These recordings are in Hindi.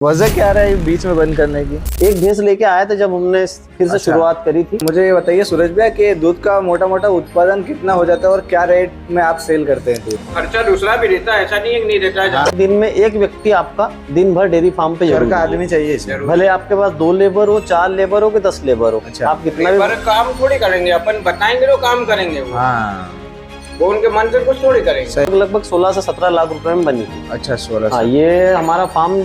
वजह क्या रहा है बीच में बंद करने की? एक भैंस लेके आए थे जब हमने फिर से शुरुआत करी थी। मुझे ये बताइए सूरज भैया कि दूध का मोटा मोटा उत्पादन कितना हो जाता है और क्या रेट में आप सेल करते हैं दूध? खर्चा दूसरा भी रहता है, ऐसा नहीं है कि नहीं रहता है। हाँ। दिन में एक व्यक्ति आपका दिन भर डेयरी फार्म पे घर का आदमी चाहिए इसमें। भले आपके पास 2 लेबर हो, 4 लेबर हो कि 10 लेबर हो। अच्छा। आप कितना पर काम थोड़ी करेंगे, अपन बताएंगे तो काम करेंगे वो उनके मन से कुछ थोड़ी करेंगे। लगभग 16 से 17 लाख रुपए में बनी थी। अच्छा 16। हाँ, ये हमारा फार्म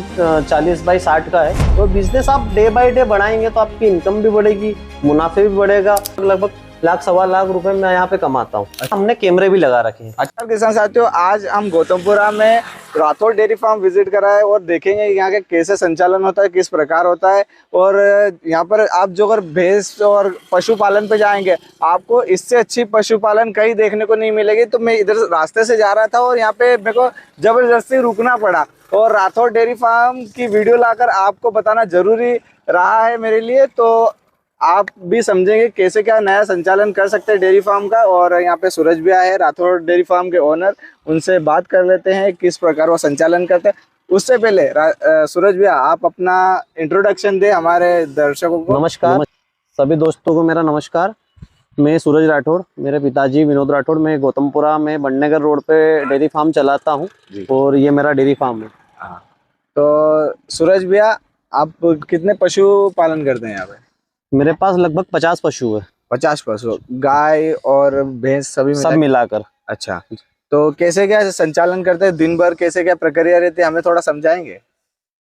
40 बाई 60 का है। तो बिजनेस आप डे बाय डे बढ़ाएंगे तो आपकी इनकम भी बढ़ेगी, मुनाफे भी बढ़ेगा। लगभग लाख सवा लाख रुपए मैं यहाँ पे कमाता हूँ। हमने कैमरे भी लगा रखे हैं। अच्छा किसान साथियों, आज हम गौतमपुरा में राठौर डेयरी फार्म विजिट करा है और देखेंगे यहाँ के कैसे संचालन होता है, किस प्रकार होता है। और यहाँ पर आप जो अगर भैंस और पशुपालन पे जाएंगे आपको इससे अच्छी पशुपालन कहीं देखने को नहीं मिलेगी। तो मैं इधर रास्ते से जा रहा था और यहाँ पे मेरे को जबरदस्ती रुकना पड़ा और राठौर डेयरी फार्म की वीडियो लाकर आपको बताना जरूरी रहा है मेरे लिए। तो आप भी समझेंगे कैसे क्या नया संचालन कर सकते हैं डेयरी फार्म का। और यहाँ पे सूरज भैया है, राठौर डेयरी फार्म के ओनर, उनसे बात कर लेते हैं किस प्रकार वो संचालन करते हैं। उससे पहले सूरज भैया आप अपना इंट्रोडक्शन दे हमारे दर्शकों को। नमस्कार सभी दोस्तों को मेरा नमस्कार। मैं सूरज राठौर, मेरे पिताजी विनोद राठौर। मैं गौतमपुरा में बंडनगर रोड पे डेयरी फार्म चलाता हूँ और ये मेरा डेयरी फार्म है। तो सूरज भैया आप कितने पशु पालन करते हैं यहाँ पे? मेरे पास लगभग 50 पशु है। 50 पशु, गाय और भैंस सब मिलाकर। अच्छा, तो कैसे क्या संचालन करते हैं, दिन भर कैसे क्या प्रक्रिया रहती है, हमें थोड़ा समझाएंगे?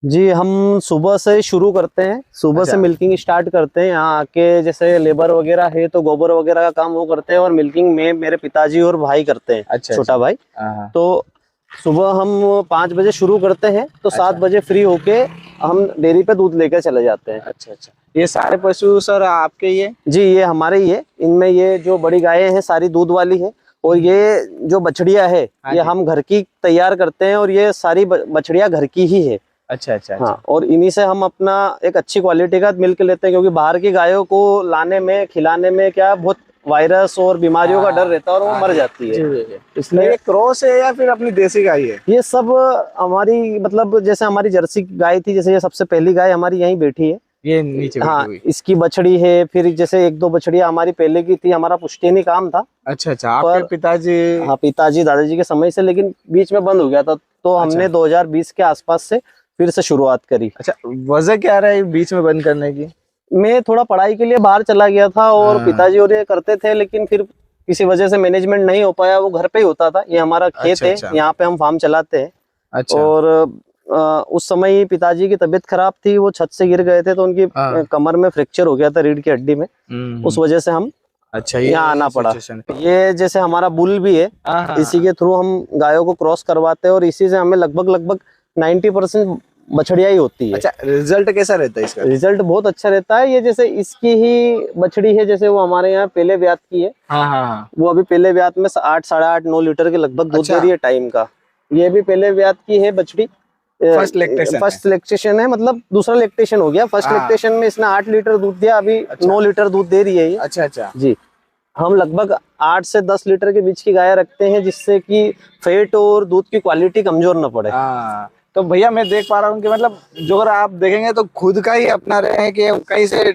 जी, हम सुबह से शुरू करते हैं। सुबह से मिल्किंग स्टार्ट करते हैं। यहाँ आके जैसे लेबर वगैरह है तो गोबर वगैरह का काम वो करते हैं और मिल्किंग में मेरे पिताजी और भाई करते हैं। अच्छा, छोटा भाई। तो सुबह हम 5 बजे शुरू करते हैं तो 7 बजे फ्री होके हम डेयरी पे दूध लेकर चले जाते हैं। अच्छा अच्छा, ये सारे पशु सर आपके ही है? जी, ये हमारे ही है। इनमें ये जो बड़ी गायें हैं सारी दूध वाली है और ये जो बछड़िया है ये हम घर की तैयार करते हैं और ये सारी बछड़िया घर की ही है। अच्छा अच्छा। हाँ, और इन्हीं से हम अपना एक अच्छी क्वालिटी का मिल्क लेते हैं, क्योंकि बाहर की गायों को लाने में खिलाने में क्या बहुत वायरस और बीमारियों का डर रहता है और वो मर जाती है। इसमें ये क्रॉस है या फिर अपनी देसी गाय है? ये सब हमारी मतलब जैसे हमारी जर्सी गाय थी, जैसे ये सबसे पहली गाय हमारी यहीं बैठी है, ये नीचे। हाँ, इसकी बछड़ी है। फिर जैसे 1-2 बछड़ियां हमारी पहले की थी। हमारा पुश्तैनी काम था। अच्छा अच्छा, आपके पिताजी? हाँ, पिताजी दादाजी के समय से, लेकिन बीच में बंद हो गया था तो हमने 2020 के आसपास से फिर से शुरुआत करी। अच्छा, वजह क्या रहा है बीच में बंद करने की? मैं थोड़ा पढ़ाई के लिए बाहर चला गया था और पिताजी और ये करते थे, लेकिन फिर किसी वजह से मैनेजमेंट नहीं हो पाया। वो घर पे ही होता था। ये हमारा खेत है, यहाँ पे हम फार्म चलाते हैं। अच्छा। और उस समय पिताजी की तबीयत खराब थी, वो छत से गिर गए थे तो उनकी कमर में फ्रैक्चर हो गया था, रीढ़ की हड्डी में। उस वजह से हम यहाँ आना पड़ा। ये जैसे हमारा बुल भी है, इसी के थ्रू हम गायों को क्रॉस करवाते हैं और इसी से हमें लगभग 90% बछड़िया ही होती है। अच्छा, रिजल्ट कैसा रहता है इसका? रिजल्ट बहुत अच्छा रहता है। ये जैसे इसकी ही बछड़ी है, जैसे वो हमारे यहाँ पहले ब्यात की है। वो अभी पहले ब्यात में 8, 8.5, 9 लीटर के लगभग दूध दे रही है टाइम का। ये भी पहले ब्यात की है बछड़ी। फर्स्ट लैक्टेशन है, मतलब दूसरा लैक्टेशन हो गया। फर्स्ट लैक्टेशन में इसने 8 लीटर दूध दिया, अभी 9 लीटर दूध दे रही है ये। अच्छा अच्छा जी, हम लगभग 8 से 10 लीटर के बीच की गाय रखते हैं, जिससे कि फैट और दूध की क्वालिटी कमजोर न पड़े। तो भैया मैं देख पा रहा हूँ कि मतलब जो अगर आप देखेंगे तो खुद का ही अपना रहे हैं कि कहीं से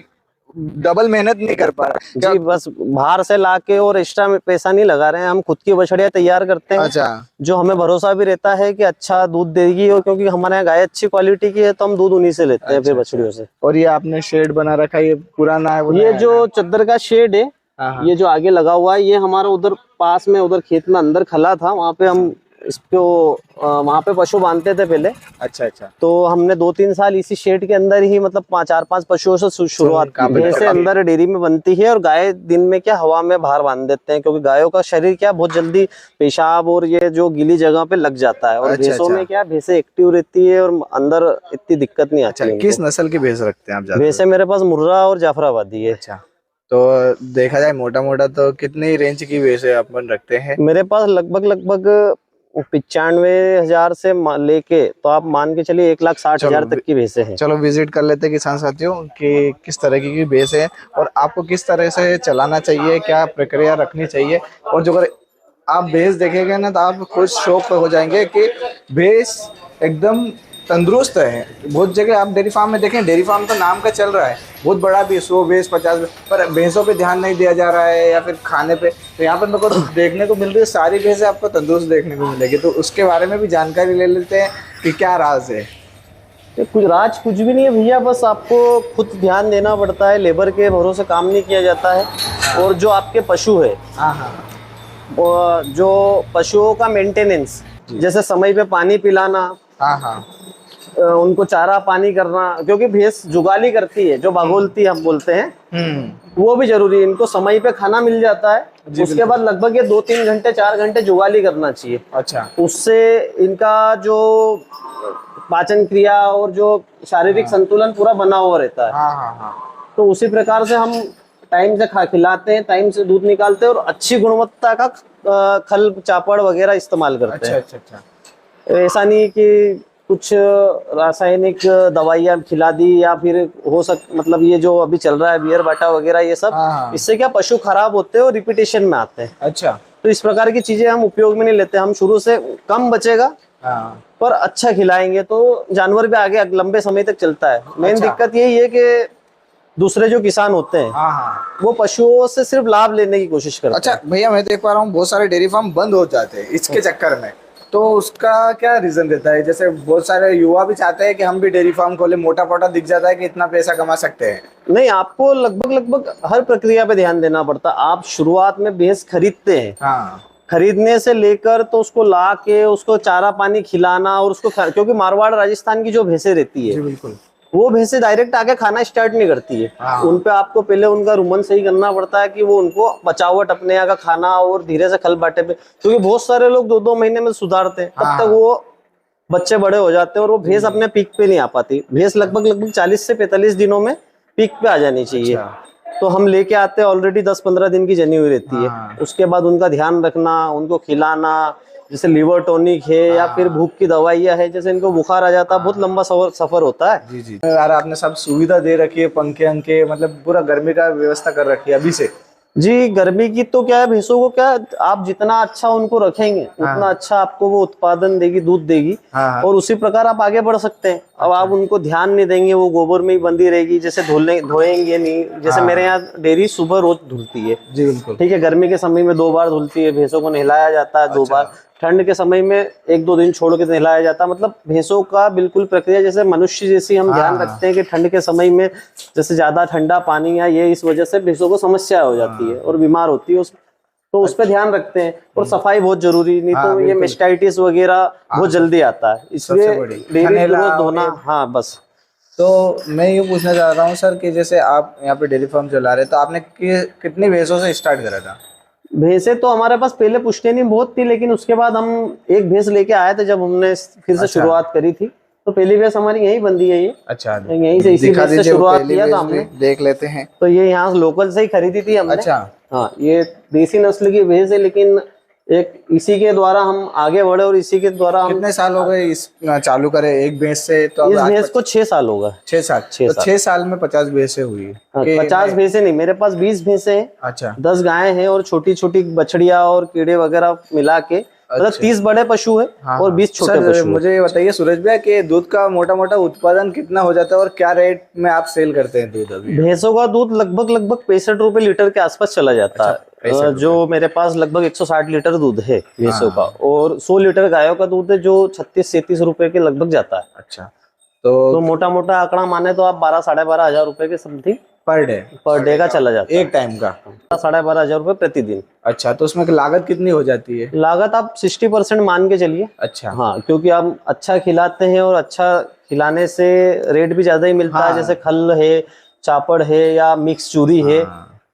डबल मेहनत नहीं कर पा रहे जी, बस बाहर से लाके और एक्स्ट्रा पैसा नहीं लगा रहे हैं। हम खुद की बछड़ियां तैयार करते हैं। अच्छा। जो हमें भरोसा भी रहता है कि अच्छा दूध देगी, और क्योंकि हमारे यहाँ गाय अच्छी क्वालिटी की है तो हम दूध उन्हीं से लेते हैं, फिर बछड़ियों से। और ये आपने शेड बना रखा है, ये पुराना है? ये जो चद्दर का शेड है, ये जो आगे लगा हुआ है, ये हमारा उधर पास में उधर खेत में अंदर खला था, वहाँ पे हम इसको वहाँ पे पशु बांधते थे पहले। अच्छा अच्छा। तो हमने 2-3 साल इसी शेड के अंदर ही मतलब 4-5 पशुओं से शुरुआत की। जैसे अंदर डेयरी में बनती है और गाय दिन में क्या हवा में बाहर बांध देते हैं, क्योंकि गायों का शरीर क्या बहुत जल्दी पेशाब और ये जो गीली जगह पे लग जाता है। और भैंसों में क्या भैंसे एक्टिव रहती है और अंदर इतनी दिक्कत नहीं आती। किस नस्ल की भैंस रखते हैं आप? भैंसे मेरे पास मुर्रा और जाफराबादी है। अच्छा, तो देखा जाए मोटा मोटा तो कितनी रेंज की भैंसे अपन रखते हैं? मेरे पास लगभग 95,000 से लेके तो आप मान के चलिए 1,60,000 तक की भैंसे हैं। चलो विजिट कर लेते हैं किसान साथियों कि किस तरह की भैंस है और आपको किस तरह से चलाना चाहिए, क्या प्रक्रिया रखनी चाहिए। और जो अगर आप भैंस देखेंगे ना तो आप खुद शौक हो जाएंगे कि भैंस एकदम तंदुरुस्त है। बहुत जगह आप डेयरी फार्म में देखें, डेयरी फार्म तो नाम का चल रहा है, बहुत बड़ा भी, 100 भैंस 50 भैंस, पर भैंसों पे ध्यान नहीं दिया जा रहा है या फिर खाने पे। तो यहाँ पर मेरे को देखने को मिल रही है सारी भैंसें आपको तंदुरुस्त देखने को मिलेगी। तो उसके बारे में भी जानकारी ले लेते हैं कि क्या राज है। कुछ राज कुछ भी नहीं है भैया, बस आपको खुद ध्यान देना पड़ता है, लेबर के भरोसे काम नहीं किया जाता है। और जो आपके पशु है, और जो पशुओं का मेंटेनेंस, जैसे समय पे पानी पिलाना, उनको चारा पानी करना, क्योंकि भैंस जुगाली करती है, जो बागोलती हम बोलते हैं, वो भी जरूरी है। इनको समय पे खाना मिल जाता है, उसके बाद लगभग ये 2-3 घंटे 4 घंटे जुगाली करना चाहिए। अच्छा, उससे इनका जो पाचन क्रिया और जो शारीरिक संतुलन पूरा बना हुआ रहता है। तो उसी प्रकार से हम टाइम से खिलाते हैं, टाइम से दूध निकालते हैं और अच्छी गुणवत्ता का खल चापड़ वगैरह इस्तेमाल करते हैं। अच्छा। ऐसा नहीं कि कुछ रासायनिक दवाइयाँ खिला दी या फिर मतलब ये जो अभी चल रहा है बियर बाटा वगैरह, ये सब इससे क्या पशु खराब होते हैं और रिपीटेशन में आते हैं। अच्छा, तो इस प्रकार की चीजें हम उपयोग में नहीं लेते। हम शुरू से कम बचेगा पर अच्छा खिलाएंगे तो जानवर भी आगे लंबे समय तक चलता है। मेन दिक्कत यही है कि दूसरे जो किसान होते हैं वो पशुओं से सिर्फ लाभ लेने की कोशिश करते हैं। अच्छा भैया, मैं देख पा रहा हूँ बहुत सारे डेयरी फार्म बंद हो जाते हैं इसके चक्कर में, तो उसका क्या रीजन रहता है? जैसे बहुत सारे युवा भी चाहते हैं कि हम भी डेयरी फार्म खोले, मोटा मोटा दिख जाता है कि इतना पैसा कमा सकते हैं। नहीं, आपको लगभग हर प्रक्रिया पे ध्यान देना पड़ता है। आप शुरुआत में भैंस खरीदते हैं, खरीदने से लेकर तो उसको ला के उसको चारा पानी खिलाना और उसको क्योंकि मारवाड़ राजस्थान की जो भैंसें रहती है, बिल्कुल, वो भैंसें डायरेक्ट आके खाना स्टार्ट नहीं करती है। उन पे आपको पहले उनका रुमन सही करना पड़ता है कि वो उनको बचावट अपने यहाँ का खाना और धीरे से खल बाटे पे, क्योंकि बहुत सारे लोग 2-2 महीने में सुधारते हैं, तब तक वो बच्चे बड़े हो जाते हैं और वो भैंस अपने पीक पे नहीं आ पाती। भैंस लगभग 40 से 45 दिनों में पीक पे आ जानी चाहिए। तो हम लेके आते हैं, ऑलरेडी 10-15 दिन की जनी हुई रहती है। उसके बाद उनका ध्यान रखना, उनको खिलाना, जैसे लिवर टॉनिक है या फिर भूख की दवाइयाँ है, जैसे इनको बुखार आ जाता है, बहुत लंबा सफर होता है। जी जी यार, आपने सब सुविधा दे रखी है, पंखे अंखे, मतलब पूरा गर्मी का व्यवस्था कर रखी है अभी से। जी, गर्मी की तो क्या है, भैंसों को क्या आप जितना अच्छा उनको रखेंगे उतना अच्छा आपको वो उत्पादन देगी, दूध देगी, और उसी प्रकार आप आगे बढ़ सकते हैं। अब आप उनको ध्यान नहीं देंगे, वो गोबर में ही बंदी रहेगी, जैसे धोएंगे नहीं। जैसे मेरे यहाँ डेयरी सुबह रोज धुलती है। जी बिल्कुल, ठीक है। गर्मी के समय में 2 बार धुलती है, भैंसों को नहलाया जाता है 2 बार। ठंड के समय में 1-2 दिन छोड़ के नहलाया जाता है। मतलब भैंसों का बिल्कुल प्रक्रिया जैसे मनुष्य जैसी हम ध्यान रखते हैं कि ठंड के समय में जैसे ज्यादा ठंडा पानी या ये, इस वजह से भैंसों को समस्या हो जाती है और बीमार होती है, तो उस पर ध्यान रखते हैं। और सफाई बहुत जरूरी, नहीं तो ये मेस्टाइटिस वगैरह बहुत जल्दी आता है, इसलिए डेयरी रोज धोना। हाँ बस। तो मैं ये पूछना चाह रहा हूँ सर कि जैसे आप यहाँ पे डेयरी फार्म चला रहे, तो आपने कितनी भैंसों से स्टार्ट करा था? भैंसे तो हमारे पास पहले पुश्तैनी बहुत थी, लेकिन उसके बाद हम एक भैंस लेके आए थे जब हमने फिर से शुरुआत करी थी। तो पहली भैंस हमारी यहीं बंदी है ये। अच्छा, यहीं से इसी भैंस से शुरुआत किया था हमने। देख लेते हैं। तो ये यहाँ लोकल से ही खरीदी थी हमने। अच्छा, हाँ, ये देसी नस्ल की भैंस है, लेकिन एक इसी के द्वारा हम आगे बढ़े और इसी के द्वारा हम। कितने साल हो गए इस चालू करे एक भैंस से? तो इस भैंस को 6 साल होगा। 6 साल। 6 साल में 50 भैंसें हुई? 50 भैंसें नहीं, मेरे पास 20 भैंसें हैं। अच्छा, 10 गायें हैं और छोटी छोटी बछड़िया और कीड़े वगैरह मिला के, मतलब 30 बड़े पशु है और 20 छोटे पशु। मुझे ये बताइए सूरज भैया कि दूध का मोटा मोटा उत्पादन कितना हो जाता है और क्या रेट में आप सेल करते हैं दूध अभी? भैंसों का दूध लगभग 65 रुपए लीटर के आसपास चला जाता है। जो मेरे पास लगभग 160 लीटर दूध है भैंसों का, और 100 लीटर गायों का दूध है जो 36-37 रुपए के लगभग जाता है। अच्छा, तो मोटा मोटा आंकड़ा माने तो आप 12-12.5 हजार रुपए के समथिंग पर डे का चला जाता है। एक टाइम का 12.5 हजार रुपए प्रतिदिन। अच्छा, तो उसमें लागत कितनी हो जाती है? लागत आप 60% मान के चलिए। अच्छा, हाँ, क्योंकि आप अच्छा खिलाते हैं और अच्छा खिलाने से रेट भी ज्यादा ही मिलता है। जैसे खल है, चापड़ है या मिक्स चूरी है।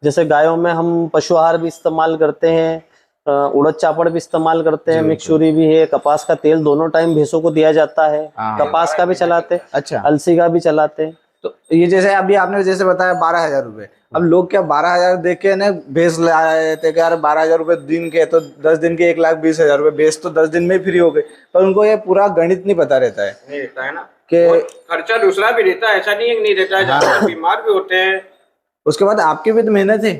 जैसे गायों में हम पशु आहार भी इस्तेमाल करते हैं, उड़द चापड़ भी इस्तेमाल करते हैं, मिक्स चूरी भी है, कपास का तेल दोनों टाइम भैंसों को दिया जाता है। कपास का भी चलाते हैं, अच्छा, अलसी का भी चलाते हैं। तो ये जैसे अभी आपने जैसे बताया 12,000 रुपए, अब लोग क्या 12,000 देख के ना भैंस लाए थे, यार 12,000 रुपए दिन के, तो 10 दिन के 1,20,000 रुपए, भैंस तो 10 दिन में फ्री हो गई। पर उनको ये पूरा गणित नहीं पता रहता है। नहीं रहता है ना, कि खर्चा दूसरा भी रहता है, ऐसा नहीं है कि नहीं रहता है। जानवर बीमार भी होते हैं। उसके बाद आपकी भी तो मेहनत है।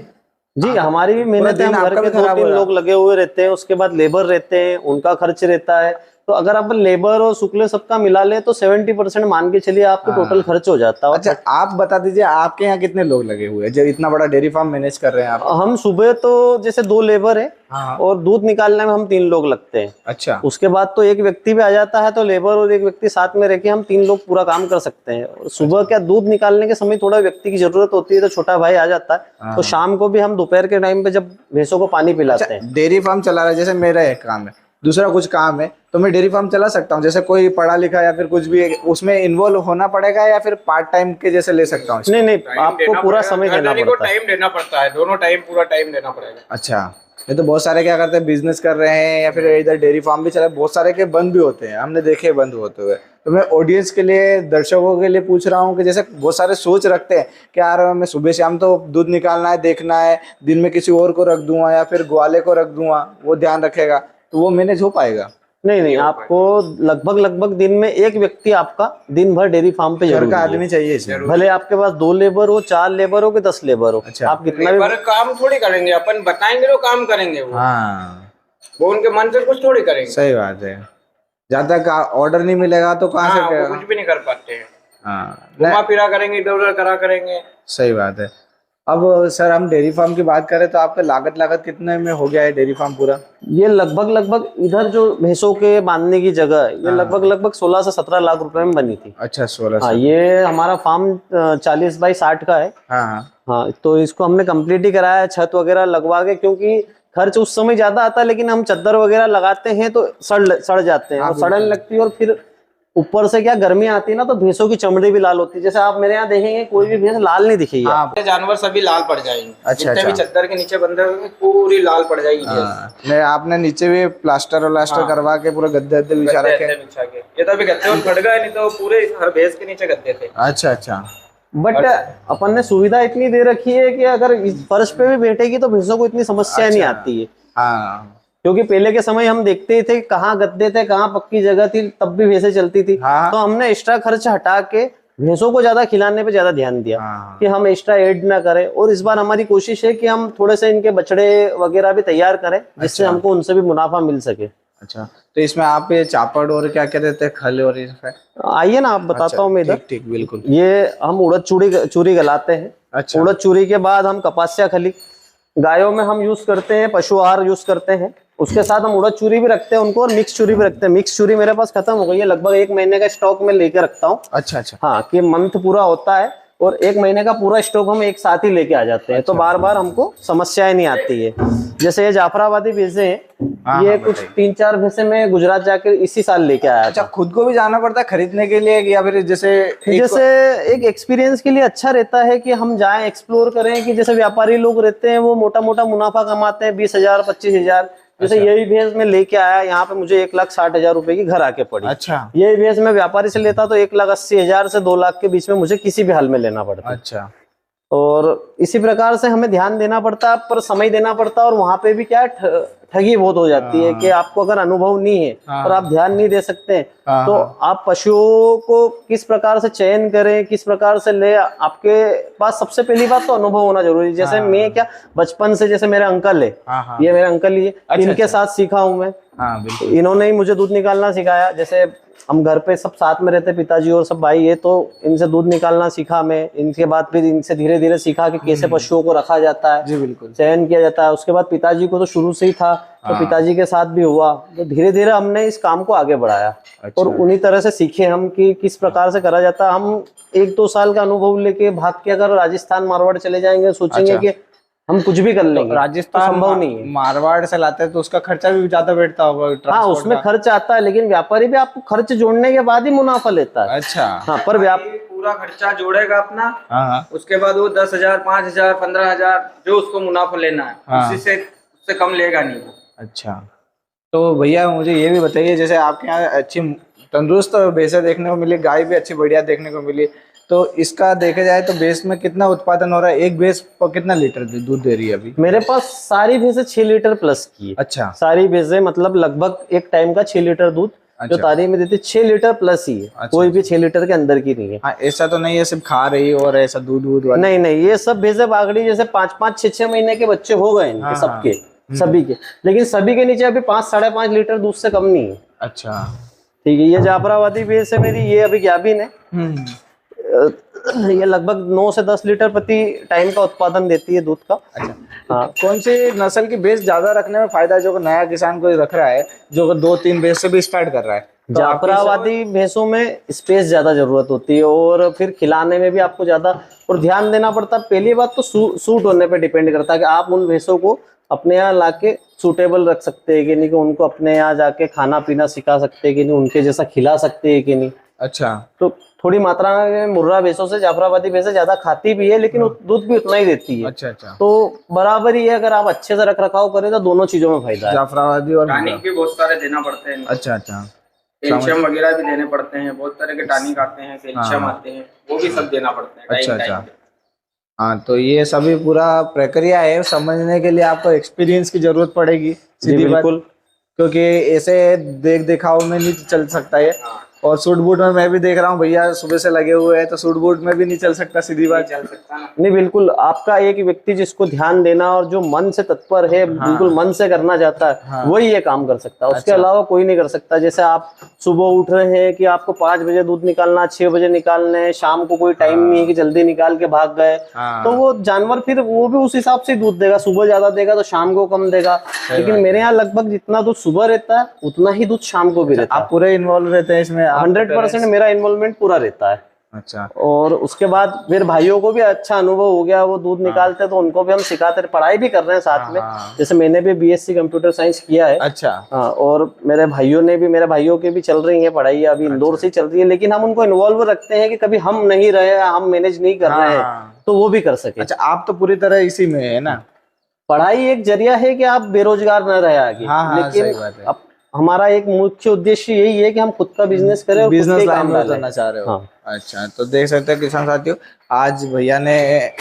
जी, हमारी भी मेहनत है। हम घर के 2-3 लोग लगे हुए रहते हैं, उसके बाद लेबर रहते हैं, उनका खर्च रहता है, तो अगर आप लेबर और शुक्ल सबका मिला ले तो 70% मान के चलिए आपको टोटल खर्च हो जाता है। अच्छा, आप बता दीजिए आपके यहाँ कितने लोग लगे हुए हैं जो इतना बड़ा डेयरी फार्म मैनेज कर रहे हैं आप? हम सुबह तो जैसे 2 लेबर है और दूध निकालने में हम 3 लोग लगते हैं। अच्छा, उसके बाद तो एक व्यक्ति भी आ जाता है, तो लेबर और एक व्यक्ति साथ में रह के हम 3 लोग पूरा काम कर सकते हैं। और सुबह क्या दूध निकालने के समय थोड़ा व्यक्ति की जरूरत होती है, तो छोटा भाई आ जाता है। तो शाम को भी हम दोपहर के टाइम पे जब भैंसों को पानी पिलाते हैं। डेयरी फार्म चला रहा है, जैसे मेरा एक काम है, दूसरा कुछ काम है, तो मैं डेयरी फार्म चला सकता हूँ? जैसे कोई पढ़ा लिखा या फिर कुछ भी उसमें इन्वॉल्व होना पड़ेगा या फिर पार्ट टाइम के जैसे ले सकता हूँ? नहीं, आपको पूरा समय देना पड़ता है। टाइम देना पड़ता है, दोनों टाइम पूरा टाइम देना पड़ेगा। अच्छा, ये तो बहुत सारे क्या करते हैं, बिजनेस कर रहे हैं या फिर इधर डेयरी फार्म भी चला, बहुत सारे के बंद भी होते हैं, हमने देखे बंद होते हुए। तो मैं ऑडियंस के लिए, दर्शकों के लिए पूछ रहा हूँ कि जैसे बहुत सारे सोच रखते हैं कि यार मैं सुबह शाम तो दूध निकालना है, देखना है, दिन में किसी और को रख दूंगा या फिर ग्वाले को रख दूंगा, वो ध्यान रखेगा, तो वो मैनेज हो पाएगा? नहीं, आपको लगभग दिन में एक व्यक्ति आपका दिन भर डेयरी फार्म पे जरूर आदमी चाहिए इसमें। भले आपके पास 2 लेबर हो, 4 लेबर हो कि 10 लेबर हो। अच्छा, आप कितना भी काम थोड़ी करेंगे, अपन बताएंगे तो काम करेंगे वो। हाँ, वो उनके मन से कुछ थोड़ी करेंगे। सही बात है, जब तक ऑर्डर नहीं मिलेगा तो कहाँ से वो कुछ भी नहीं कर पाते हैं। हाँ, घुमा फिरा करेंगे, इधर उधर करा करेंगे। सही बात है। अब सर हम डेयरी फार्म की बात करें तो आपका लागत कितने में हो गया है डेयरी फार्म पूरा? ये लगभग इधर जो भैंसों के बांधने की जगह है, ये लगभग 16 से 17 लाख रुपए में बनी थी। अच्छा, 16। हाँ, ये हमारा फार्म 40 बाई 60 का है। हाँ, तो इसको हमने कंप्लीट ही कराया, छत वगैरह लगवा के, क्योंकि खर्च उस समय ज्यादा आता है, लेकिन हम चद्दर वगैरह लगाते हैं तो सड़ जाते हैं और सड़न लगती है, और फिर ऊपर से क्या गर्मी आती है ना, तो भैंसों की चमड़ी भी लाल होती है। जैसे आप मेरे यहाँ देखेंगे कोई भी भैंस लाल नहीं दिखेगी। जानवर सभी लाल पड़ जाएंगे। अच्छा, जितने भी चद्दर के नीचे बंधे हुए पूरी लाल पड़ जाएगी। नहीं, आपने नीचे भी प्लास्टर करवा के पूरा गद्दे बिछा रखे? ये तो अभी गद्दे फट गए, नहीं तो पूरे हर भैंस के नीचे गद्दे थे। अच्छा। बट अपन ने सुविधा इतनी दे रखी है कि अगर इस फर्श पे भी बैठेगी तो भैंसों को इतनी समस्या नहीं आती है। हाँ, क्योंकि पहले के समय हम देखते थे कहाँ गद्दे थे, कहाँ पक्की जगह थी, तब भी भैंसें चलती थी। तो हमने एक्स्ट्रा खर्च हटा के भैंसों को ज्यादा खिलाने पे ज्यादा ध्यान दिया कि हम एक्स्ट्रा ऐड ना करें। और इस बार हमारी कोशिश है कि हम थोड़े से इनके बछड़े वगैरह भी तैयार करें, जिससे हमको उनसे भी मुनाफा मिल सके। अच्छा, तो इसमें आप ये चापड़ और क्या क्या देते हैं, खल और आइए ना, आप बताता हूँ मैं इधर। ठीक, बिल्कुल। ये हम उड़द चूरी गलाते हैं। अच्छा, उड़द चूरी के बाद हम कपासिया खली गायों में हम यूज करते हैं, पशु आहार यूज करते हैं। उसके साथ हम उड़द चूरी भी रखते हैं उनको, और मिक्स चूरी भी रखते हैं। मिक्स चूरी मेरे पास खत्म हो गई है, लगभग 1 महीने का स्टॉक में लेके रखता हूँ। अच्छा। हाँ, कि मंथ पूरा होता है और 1 महीने का पूरा स्टॉक हम एक साथ ही लेके आ जाते हैं। तो बार बार हमको समस्याएं नहीं आती है। जैसे ये जाफराबादी भैंसे हैं, ये कुछ 3-4 भैंसे में गुजरात जाकर इसी साल लेके आया। अच्छा, खुद को भी जाना पड़ता है खरीदने के लिए या फिर जैसे एक एक्सपीरियंस के लिए अच्छा रहता है कि हम जाएं, एक्सप्लोर करें। कि जैसे व्यापारी लोग रहते हैं, वो मोटा मुनाफा कमाते हैं 20,000 25,000। जैसे यही भैंस में लेके आया यहाँ पे, मुझे 1,60,000 रुपए की घर आके पड़ी। अच्छा, यही भैंस मैं व्यापारी से लेता तो 1,80,000 से 2 लाख के बीच में मुझे किसी भी हाल में लेना पड़ता। अच्छा, और इसी प्रकार से हमें ध्यान देना पड़ता है, पर समय देना पड़ता है। और वहां पे भी क्या ठगी बहुत हो जाती है कि आपको अगर अनुभव नहीं है और आप ध्यान नहीं दे सकते, तो आप पशुओं को किस प्रकार से चयन करें, किस प्रकार से ले। आपके पास सबसे पहली बात तो अनुभव होना जरूरी है। जैसे मैं क्या बचपन से, जैसे मेरे अंकल है, ये मेरे अंकल ही है, इनके साथ सीखा हूं मैं। इन्होंने ही मुझे दूध निकालना सिखाया। जैसे हम घर पे सब साथ में रहते, पिताजी और सब भाई है, तो इनसे दूध निकालना सीखा मैं। इनके बाद फिर इनसे धीरे धीरे सीखा कि कैसे पशुओं को रखा जाता है, जी बिल्कुल, चयन किया जाता है। उसके बाद पिताजी को तो शुरू से ही था, तो पिताजी के साथ भी हुआ, तो धीरे धीरे हमने इस काम को आगे बढ़ाया। और उन्हीं तरह से सीखे हम कि किस प्रकार से करा जाता है। हम 1-2 साल का अनुभव लेके भाग के अगर राजस्थान मारवाड़ चले जाएंगे, सोचेंगे कि हम कुछ भी कर लेंगे, राजस्थान तो संभव नहीं है। मारवाड़ से लाते हैं तो उसका खर्चा भी ज्यादा बैठता होगा। हाँ, उसमें खर्च आता है, लेकिन व्यापारी भी आपको खर्च जोड़ने के बाद ही मुनाफा लेता है। अच्छा, हाँ, पर पूरा खर्चा जोड़ेगा अपना, उसके बाद वो 10,000 5,000 15,000 जो उसको मुनाफा लेना है, उससे कम लेगा नहीं। अच्छा, तो भैया मुझे ये भी बताइए, जैसे आपके यहाँ अच्छी तंदुरुस्त भैंसें देखने को मिली, गाय भी अच्छी बढ़िया देखने को मिली, तो इसका देखा जाए तो भैंस में कितना उत्पादन हो रहा है? एक भैंस कितना लीटर दूध दे रही है अभी? मेरे पास सारी भैंसें 6 लीटर प्लस की है। अच्छा, सारी भैंसें मतलब लगभग एक टाइम का 6 लीटर दूध जो तारी में देती, 6 लीटर प्लस ही है। कोई भी 6 लीटर के अंदर की नहीं है। हाँ, ऐसा तो नहीं है सिर्फ खा रही और ऐसा दूध नहीं, ये सब भैंसें बागड़ी जैसे 5-5 6-6 महीने के बच्चे हो गए इनके सबके, सभी के, लेकिन सभी के नीचे अभी 5-5.5 लीटर दूध से कम नहीं है। अच्छा ठीक है, ये जाफराबादी भैंस है मेरी, ये अभी गाभिन है। ये लगभग 9 से 10 लीटर प्रति टाइम का उत्पादन देती है दूध का। अच्छा, हाँ। कौन सी नस्ल की भैंस ज्यादा रखने में फायदा है, जो नया किसान कोई रख रहा है, जो 2-3 भैंस से भी स्टार्ट कर रहा है? तो जाफराबादी भैंसों में स्पेस ज्यादा जरूरत होती है और फिर खिलाने में भी आपको ज्यादा और ध्यान देना पड़ता है। पहली बात तो सूट होने पे डिपेंड करता है कि आप उन भैंसों को अपने यहाँ लाके सूटेबल रख सकते हैं कि नहीं, कि उनको अपने यहाँ जाके खाना पीना सिखा सकते हैं कि नहीं, उनके जैसा खिला सकते हैं कि नहीं। अच्छा, तो थोड़ी मात्रा में मुर्रा भैंसों से जाफराबादी भैंसें ज्यादा खाती भी है, लेकिन दूध भी उतना ही देती है। अच्छा अच्छा, तो बराबर ही है, अगर आप अच्छे से रख रखाव करें तो दोनों चीजों में फायदा है। जाफराबादी और टॉनिक भी बहुत सारे देना पड़ते हैं। अच्छा अच्छा, कैल्शियम वगैरह भी देने पड़ते हैं, बहुत तरह के टॉनिक आते हैं, कैल्शियम आते हैं, वो भी सब देना पड़ता है अच्छा टाइम अच्छा। टाइम पे। हाँ, तो ये सभी पूरा प्रक्रिया है, समझने के लिए आपको एक्सपीरियंस की जरूरत पड़ेगी, सीधी बात, बिल्कुल। क्योंकि ऐसे देख दिखाव में नहीं चल सकता है। और सूट बूट में मैं भी देख रहा हूँ भैया सुबह से लगे हुए हैं, तो सूट बूट में भी नहीं चल सकता, सीधी बात। चल सकता ना। नहीं, बिल्कुल, आपका एक व्यक्ति जिसको ध्यान देना और जो मन से तत्पर है, बिल्कुल मन से करना चाहता है, वही ये काम कर सकता है। उसके अलावा कोई नहीं कर सकता। जैसे आप सुबह उठ रहे हैं कि आपको 5 बजे दूध निकालना, 6 बजे निकालना है, शाम को कोई टाइम नहीं है कि जल्दी निकाल के भाग गए, तो वो जानवर फिर वो भी उस हिसाब से दूध देगा। सुबह ज्यादा देगा तो शाम को कम देगा। लेकिन मेरे यहाँ लगभग जितना दूध सुबह रहता है उतना ही दूध शाम को भी रहता है। आप पूरे इन्वॉल्व रहते हैं इसमें? 100% मेरा इन्वॉल्वमेंट पूरा रहता है। अच्छा, और उसके बाद फिर भाइयों को भी अच्छा अनुभव हो गया, वो दूध निकालते हैं तो उनको भी हम सिखाते, पढ़ाई भी कर रहे हैं साथ में। जैसे मैंने भी बीएससी कंप्यूटर साइंस किया है। अच्छा। हाँ, और मेरे भाइयों की भी चल रही है पढ़ाई, अभी इंदौर से चल रही है, लेकिन हम उनको इन्वॉल्व रखते हैं कि कभी हम नहीं रहे, हम मैनेज नहीं कर रहे हैं, तो वो भी कर सके। अच्छा, आप तो पूरी तरह इसी में है ना? पढ़ाई एक जरिया है कि आप बेरोजगार न रहे आगे, लेकिन सही बात है। हमारा एक मुख्य उद्देश्य यही है कि हम खुद का बिजनेस करें और बिजनेस लाइन में करना चाह रहे हो। हाँ। अच्छा, तो देख सकते हैं किसान साथियों, आज भैया ने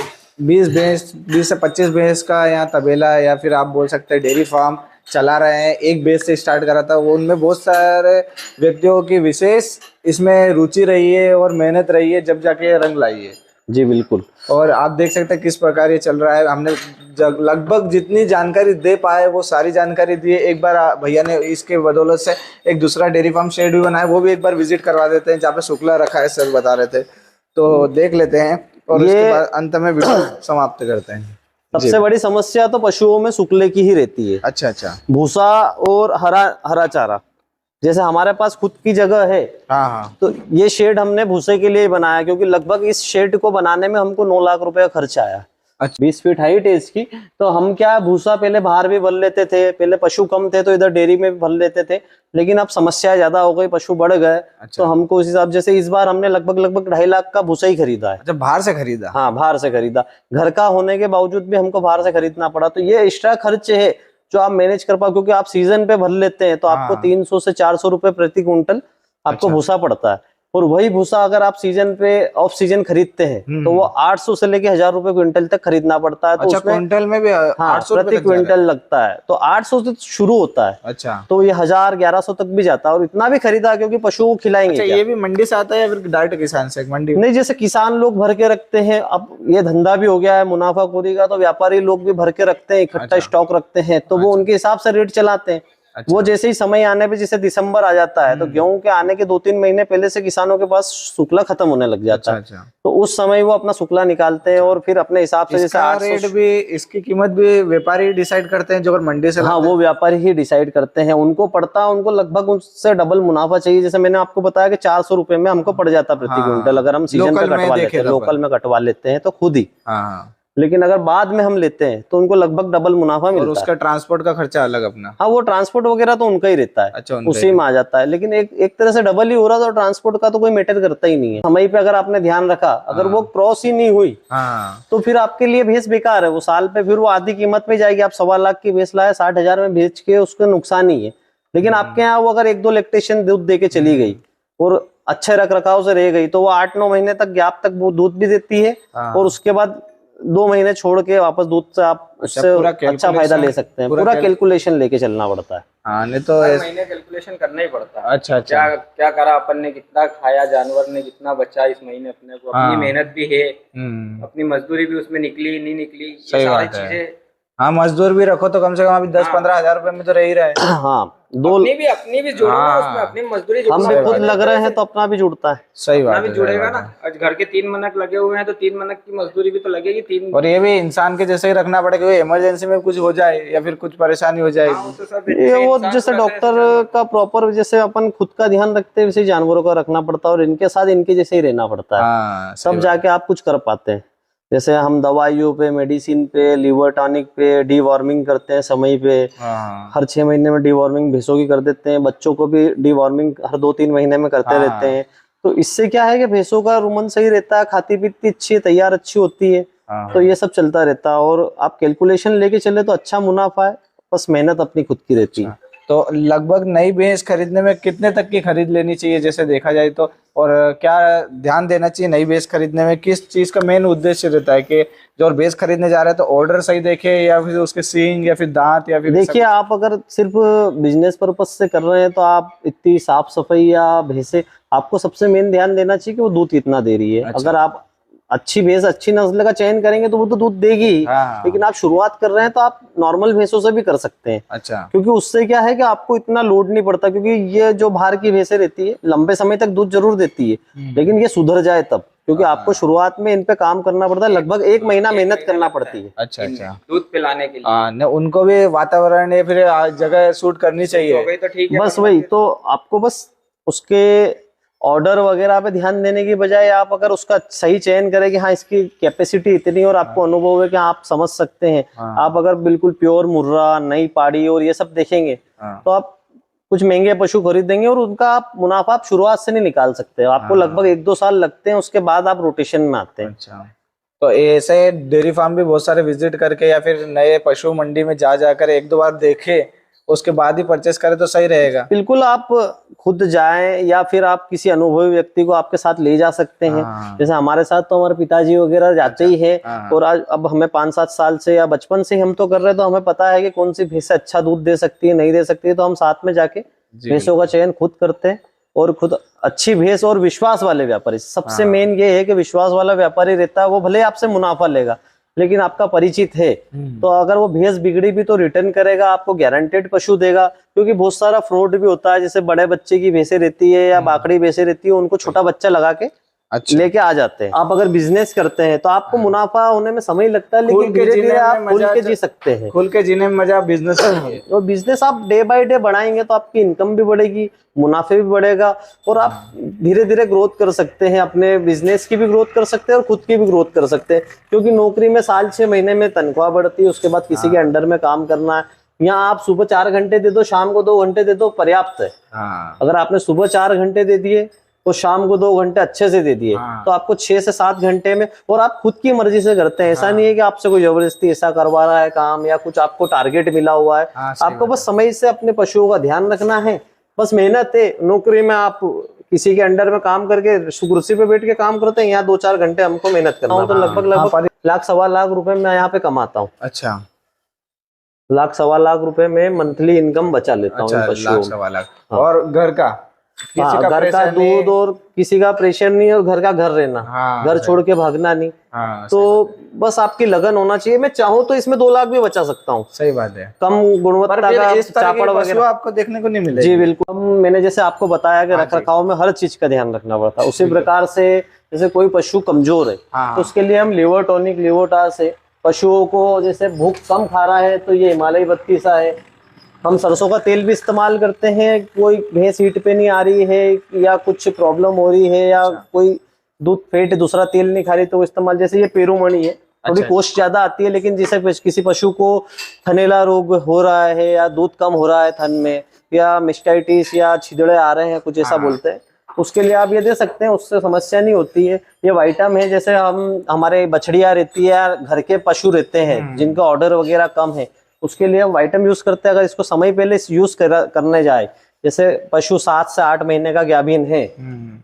20 से 25 भैंस का यहाँ तबेला या फिर आप बोल सकते हैं डेयरी फार्म चला रहे हैं। एक भैंस से स्टार्ट करा था, वो उनमें बहुत सारे व्यक्तियों की विशेष इसमें रुचि रही है और मेहनत रही है, जब जाके रंग लाई है। जी बिल्कुल। और आप देख सकते हैं किस प्रकार ये चल रहा है। हमने लगभग जितनी जानकारी दे पाए वो सारी जानकारी दी है। एक बार भैया ने इसके बदौलत से एक दूसरा डेयरी फार्म शेड भी बनाया, वो भी एक बार विजिट करवा देते हैं, जहाँ पे शुक्ला रखा है, सर बता रहे थे, तो देख लेते हैं और उसके बाद अंत में वीडियो समाप्त करते हैं। सबसे बड़ी समस्या तो पशुओं में शुक्ले की ही रहती है। अच्छा अच्छा। भूसा और हरा चारा। जैसे हमारे पास खुद की जगह है, हाँ, तो ये शेड हमने भूसे के लिए बनाया, क्योंकि लगभग इस शेड को बनाने में हमको 9 लाख रुपए का खर्चा आया। अच्छा। 20 फीट हाइट है इसकी। तो हम क्या भूसा पहले बाहर भी भर लेते थे, पहले पशु कम थे तो इधर डेयरी में भी भर लेते थे, लेकिन अब समस्या ज्यादा हो गई, पशु बढ़ गए। अच्छा। तो हमको उस हिसाब, जैसे इस बार हमने लगभग 2.5 लाख का भूसा ही खरीदा है। अच्छा, बाहर से खरीदा? हाँ, बाहर से खरीदा। घर का होने के बावजूद भी हमको बाहर से खरीदना पड़ा। तो ये एक्स्ट्रा खर्च है जो आप मैनेज कर पाओ, क्योंकि आप सीजन पे भर लेते हैं तो आपको 300 से 400 रुपए प्रति क्विंटल आपको भूसा पड़ता है। और वही भूसा अगर आप सीजन पे ऑफ सीजन खरीदते हैं तो वो 800 से लेके 1000 रुपए क्विंटल तक खरीदना पड़ता है। तो अच्छा, उसमें क्विंटल में भी 800 प्रति क्विंटल लगता है। तो 800 से शुरू होता है। अच्छा। तो ये 1000-1100 तक भी जाता है। और इतना भी खरीदा क्योंकि पशुओं को खिलाएंगे। अच्छा, ये भी मंडी से आता है या फिर डायरेक्ट किसान से? मंडी नहीं, जैसे किसान लोग भर के रखते हैं, अब ये धंधा भी हो गया है मुनाफाखोरी का, तो व्यापारी लोग भी भर के रखते हैं, इकट्ठा स्टॉक रखते हैं, तो वो उनके हिसाब से रेट चलाते हैं। अच्छा। वो जैसे ही समय आने पे, जैसे दिसंबर आ जाता है तो गेहूं के आने के 2-3 महीने पहले से किसानों के पास शुक्ला खत्म होने लग जाता है। अच्छा। तो उस समय वो अपना शुक्ला निकालते हैं और फिर अपने हिसाब से, जैसे 800 रेट भी, इसकी कीमत भी व्यापारी डिसाइड करते हैं जो अगर मंडी से? हाँ, वो व्यापारी ही डिसाइड करते हैं। उनको पड़ता है, उनको लगभग उससे डबल मुनाफा चाहिए। जैसे मैंने आपको बताया कि 400 रुपए में हमको पड़ जाता प्रति क्विंटल, अगर हम सीजन पे कटवा लेते हैं, लोकल में कटवा लेते हैं तो खुद ही। लेकिन अगर बाद में हम लेते हैं तो उनको लगभग डबल मुनाफा मिलता है। और उसका ट्रांसपोर्ट का खर्चा अलग अपना? हाँ, वो ट्रांसपोर्ट वगैरह तो उनका ही रहता है। अच्छा, उसी में आ जाता है। लेकिन एक तरह से डबल ही हो रहा था, तो ट्रांसपोर्ट का तो कोई मैटर करता ही नहीं है। समय पे अगर आपने ध्यान रखा, अगर वो क्रॉस ही नहीं हुई तो फिर आपके लिए भैंस बेकार है। वो साल पे फिर वो आधी कीमत में जाएगी। आप 1.25 लाख की भैंस लाए, 60,000 में बेच के उसको नुकसान ही है। लेकिन आपके यहाँ वो अगर 1-2 लैक्टेशन दूध दे के चली गई और अच्छे रख रखाव से रह गई, तो वो 8-9 महीने तक गैप तक वो दूध भी देती है। और उसके बाद 2 महीने छोड़ के वापस दूध से आप उससे अच्छा फायदा ले सकते हैं। पूरा कैलकुलेशन लेके चलना पड़ता है। हाँ, नहीं तो हर महीने कैलकुलेशन करना ही पड़ता है। अच्छा अच्छा। क्या करा अपन ने, कितना खाया, जानवर ने कितना बचा इस महीने, अपने को अपनी मेहनत भी है, अपनी मजदूरी भी उसमें निकली नहीं निकली, ये सारी चीजें हाँ, मजदूर भी रखो तो कम से कम अभी 10-15 हजार रुपए में तो रह ही रहे हैं। हाँ, दो अपनी भी जोड़ो ना, उसमें अपनी मजदूरी हम भी खुद लग रहे हैं तो अपना भी जुड़ता है। सही बात भी है, जुड़ेगा ना। आज घर के 3 मनक लगे हुए हैं तो 3 मनक की मजदूरी भी तो लगेगी 3। और ये भी इंसान के जैसे ही रखना पड़ेगा, कोई इमरजेंसी में कुछ हो जाए या फिर कुछ परेशानी हो जाएगी। ये वो जैसे डॉक्टर का प्रॉपर जैसे अपन खुद का ध्यान रखते हैं वैसे जानवरों का रखना पड़ता है और इनके साथ इनके जैसे ही रहना पड़ता है। हाँ, तब जाके आप कुछ कर पाते हैं। जैसे हम दवाइयों पे, मेडिसिन पे, लिवर टॉनिक पे, डीवॉर्मिंग करते हैं समय पे। हर 6 महीने में डीवॉर्मिंग भैंसों की कर देते हैं, बच्चों को भी डीवॉर्मिंग हर 2-3 महीने में करते रहते हैं। तो इससे क्या है कि भैंसों का रुमन सही रहता है, खाती पीती अच्छी है, तैयार अच्छी होती है। तो ये सब चलता रहता है और आप कैलकुलेशन लेके चले तो अच्छा मुनाफा है, बस मेहनत अपनी खुद की रहती है। तो लगभग नई भैंस खरीदने में कितने तक की खरीद लेनी चाहिए जैसे देखा जाए तो, और क्या ध्यान देना चाहिए नई भैंस खरीदने में? किस चीज का मेन उद्देश्य रहता है कि जो भैंस खरीदने जा रहे हैं तो ऑर्डर सही देखे या फिर उसके सींग या फिर दांत या फिर? देखिए, आप अगर सिर्फ बिजनेस पर्पज से कर रहे हैं तो आप इतनी साफ सफाई या भैंसे, आपको सबसे मेन ध्यान देना चाहिए कि वो दूध कितना दे रही है। अच्छा। अगर आप अच्छी भैंस, अच्छी नस्ल का चयन करेंगे तो वो तो दूध देगी ही। लेकिन आप शुरुआत कर रहे हैं तो आप नॉर्मल भैंसों से भी कर सकते हैं। अच्छा। क्योंकि उससे क्या है कि आपको इतना लोड नहीं पड़ता, क्योंकि ये जो बाहर की भैंसें रहती है लंबे समय तक दूध जरूर देती है, लेकिन ये सुधर जाए तब, क्योंकि आपको शुरुआत में इन पे काम करना पड़ता है, लगभग 1 महीना मेहनत करना पड़ती है। अच्छा अच्छा। दूध पिलाने के लिए उनको भी वातावरण या फिर जगह सूट करनी चाहिए। तो ठीक है, बस वही तो आपको बस उसके ऑर्डर वगैरह पे ध्यान देने की बजाय आप अगर उसका सही चयन करें कि हाँ इसकी कैपेसिटी इतनी और आपको अनुभव है कि आप समझ सकते हैं। आप अगर बिल्कुल प्योर मुर्रा, नई पाड़ी और ये सब देखेंगे तो आप कुछ महंगे पशु खरीदेंगे और उनका आप मुनाफा आप शुरुआत से नहीं निकाल सकते। आपको लगभग 1-2 साल लगते हैं, उसके बाद आप रोटेशन में आते हैं। अच्छा। तो ऐसे डेयरी फार्म भी बहुत सारे विजिट करके या फिर नए पशु मंडी में जा जाकर 1-2 बार देखे उसके बाद ही परचेस करें तो सही रहेगा? बिल्कुल, आप खुद जाएं या फिर आप किसी अनुभवी व्यक्ति को आपके साथ ले जा सकते हैं। जैसे हमारे साथ तो हमारे पिताजी वगैरह जाते ही हैं और आज अब हमें 5-7 साल से या बचपन से हम तो कर रहे हैं, तो हमें पता है कि कौन सी भैंस अच्छा दूध दे सकती है, नहीं दे सकती है। तो हम साथ में जाके भैंसों का चयन खुद करते हैं और खुद अच्छी भैंस और विश्वास वाले व्यापारी, सबसे मेन ये है कि विश्वास वाला व्यापारी रहता है, वो भले आपसे मुनाफा लेगा लेकिन आपका परिचित है। तो अगर वो भैंस बिगड़ी भी तो रिटर्न करेगा, आपको गारंटेड पशु देगा। क्योंकि बहुत सारा फ्रॉड भी होता है, जैसे बड़े बच्चे की भैंसें रहती है या बाकड़ी भैंसें रहती है, उनको छोटा बच्चा लगा के लेके आ जाते हैं। आप अगर बिजनेस करते हैं तो आपको मुनाफा होने में समय लगता है, लेकिन धीरे धीरे आप खुल के जी सकते हैं। खुल के जीने में मजा बिजनेस में। और बिजनेस आप डे बाय डे बढ़ाएंगे तो आपकी इनकम भी बढ़ेगी, मुनाफे भी बढ़ेगा और आप धीरे धीरे ग्रोथ कर सकते हैं। अपने बिजनेस की भी ग्रोथ कर सकते हैं और खुद की भी ग्रोथ कर सकते हैं। क्योंकि नौकरी में साल 6 महीने में तनख्वाह बढ़ती है, उसके बाद किसी के अंडर में काम करना है। यहाँ आप सुबह 4 घंटे दे दो, शाम को 2 घंटे दे दो, पर्याप्त है। अगर आपने सुबह 4 घंटे दे दिए तो शाम को 2 घंटे अच्छे से दे दिए तो आपको 6 से 7 घंटे में, और आप खुद की मर्जी से करते हैं। ऐसा नहीं है कि आपसे कोई जबरदस्ती ऐसा करवा रहा है काम या कुछ आपको टारगेट मिला हुआ है। आपको बस समय से अपने पशुओं का ध्यान रखना है, बस मेहनत है। नौकरी में आप किसी के अंडर में काम करके कुर्सी पे बैठ के काम करते हैं, यहाँ 2-4 घंटे हमको मेहनत करना है। तो लगभग 1-1.25 लाख रुपए मैं यहाँ पे कमाता हूँ। अच्छा। 1-1.25 लाख रुपए में मंथली इनकम बचा लेता हूँ। 1.25 लाख। और घर का घर का दूध और किसी का प्रेशर नहीं, और घर का घर रहना, घर छोड़ के भागना नहीं। तो बस आपकी लगन होना चाहिए। मैं चाहूँ तो इसमें 2 लाख भी बचा सकता हूँ। सही बात है। कम गुणवत्ता का चापड़ वगैरह आपको देखने को नहीं मिलेगा। जी बिल्कुल। मैंने जैसे आपको बताया कि रख रखाव में हर चीज का ध्यान रखना पड़ता है। उसी प्रकार से जैसे कोई पशु कमजोर है तो उसके लिए हम लिवर टॉनिक, लिवोटास है। पशुओं को जैसे भूख कम खा रहा है तो ये हिमालय 32 है। हम सरसों का तेल भी इस्तेमाल करते हैं। कोई भैंस हीट पे नहीं आ रही है या कुछ प्रॉब्लम हो रही है या कोई दूध फेट दूसरा तेल नहीं खा रही तो वो इस्तेमाल, जैसे ये पेरूमणि है, थोड़ी कॉस्ट ज्यादा आती है, लेकिन जैसे किसी पशु को थनैला रोग हो रहा है या दूध कम हो रहा है थन में, या मिस्टाइटिस या छिदड़े आ रहे हैं, कुछ ऐसा बोलते हैं, उसके लिए आप ये दे सकते हैं, उससे समस्या नहीं होती है। ये वाइटम है, जैसे हमारे बछड़िया रहती है, घर के पशु रहते हैं जिनका ऑर्डर वगैरह कम है, उसके लिए हम वाइटम यूज करते हैं। अगर इसको समय पहले यूज करने जाए, जैसे पशु 7 से 8 महीने का गाभिन है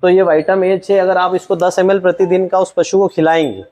तो ये वाइटम एच है, अगर आप इसको 10 ml प्रतिदिन का उस पशु को खिलाएंगे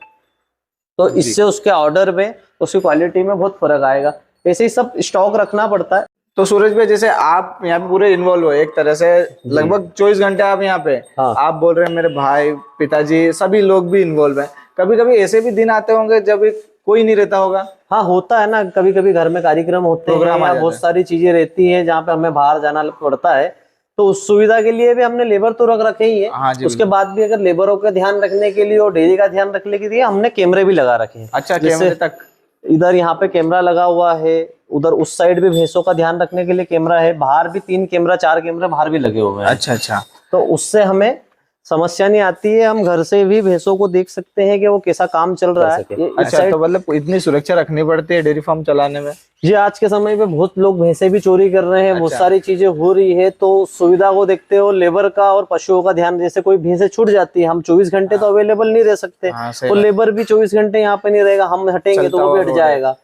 तो इससे उसके ऑर्डर में, उसकी क्वालिटी में बहुत फर्क आएगा। ऐसे ही सब स्टॉक रखना पड़ता है। तो सूरज भाई, जैसे आप यहाँ पे पूरे इन्वॉल्व हो एक तरह से, लगभग 24 घंटे आप यहाँ पे। आप बोल रहे हैं, मेरे भाई, पिताजी, सभी लोग भी इन्वॉल्व हैं। कभी कभी ऐसे भी दिन आते होंगे जब कोई नहीं रहता होगा? हाँ होता है ना, कभी कभी घर में कार्यक्रम होते हैं प्रोग्राम आ या जाता बहुत है। सारी चीजें रहती हैं जहाँ पे हमें बाहर जाना पड़ता है, तो उस सुविधा के लिए भी हमने लेबर तो रख रखे ही हाँ है। जी, उसके बाद भी अगर लेबरों का ध्यान रखने के लिए और डेयरी का ध्यान रखने के लिए हमने कैमरे भी लगा रखे हैं। अच्छा, जैसे कैमरे तक? इधर यहाँ पे कैमरा लगा हुआ है, उधर उस साइड भी भैंसों का ध्यान रखने के लिए कैमरा है, बाहर भी 3 कैमरा 4 कैमरे बाहर भी लगे हुए हैं। अच्छा अच्छा। तो उससे हमें समस्या नहीं आती है, हम घर से भी भैंसों को देख सकते हैं कि वो कैसा काम चल रहा है। ये इस अच्छा, साइड तो मतलब इतनी सुरक्षा रखनी पड़ती है डेयरी फार्म चलाने में? जी, आज के समय पे बहुत लोग भैंसे भी चोरी कर रहे हैं, बहुत अच्छा। सारी चीजें हो रही है, तो सुविधा को देखते हो लेबर का और पशुओं का ध्यान, जैसे कोई भैंसे छूट जाती है, हम 24 घंटे तो अवेलेबल नहीं रह सकते, हाँ, सही तो बात। लेबर भी 24 घंटे यहाँ पे नहीं रहेगा, हम हटेंगे चलता तो वो भी हुआ हट रोड जाएगा।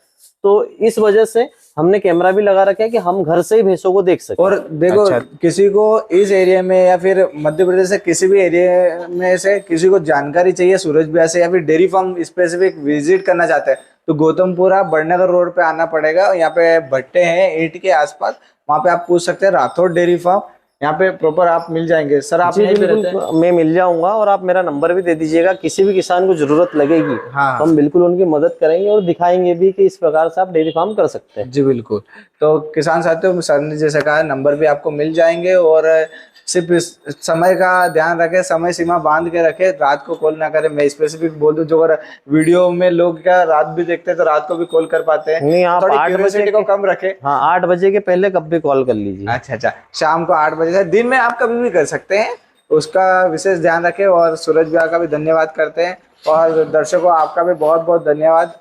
तो इस वजह से हमने कैमरा भी लगा रखा है कि हम घर से ही भैंसों को देख सकें। और देखो, किसी को इस एरिया में या फिर मध्य प्रदेश से किसी भी एरिया में से किसी को जानकारी चाहिए सूरज बिहार से, या फिर डेयरी फार्म स्पेसिफिक विजिट करना चाहते हैं, तो गौतमपुरा बड़नगर रोड पे आना पड़ेगा। यहाँ पे भट्टे हैं ईंट के आसपास, वहाँ पे आप पूछ सकते हैं राठौड़ डेयरी फार्म, यहाँ पे प्रॉपर आप मिल जाएंगे। सर आप जी यहीं पे रहते हैं? बिल्कुल, मैं मिल जाऊंगा और आप मेरा नंबर भी दे दीजिएगा, किसी भी किसान को जरूरत लगेगी हाँ। तो हम बिल्कुल उनकी मदद करेंगे और दिखाएंगे भी कि इस प्रकार से आप डेयरी फार्म कर सकते हैं। जी बिल्कुल। तो किसान साथियों, सर ने जैसे कहा नंबर भी आपको मिल जाएंगे, और सिर्फ इस समय का ध्यान रखें, समय सीमा बांध के रखें, रात को कॉल ना करें। मैं स्पेसिफिक बोल दूं, जो अगर वीडियो में लोग क्या रात भी देखते हैं तो रात को भी कॉल कर पाते हैं, नहीं, आप थोड़ी 8 बजे क्यूरियोसिटी को कम रखें। हाँ 8 बजे के पहले कब भी कॉल कर लीजिए। अच्छा अच्छा, शाम को 8 बजे से, दिन में आप कभी भी कर सकते हैं, उसका विशेष ध्यान रखें। और सूरज भैया का भी धन्यवाद करते हैं, और दर्शकों आपका भी बहुत बहुत धन्यवाद।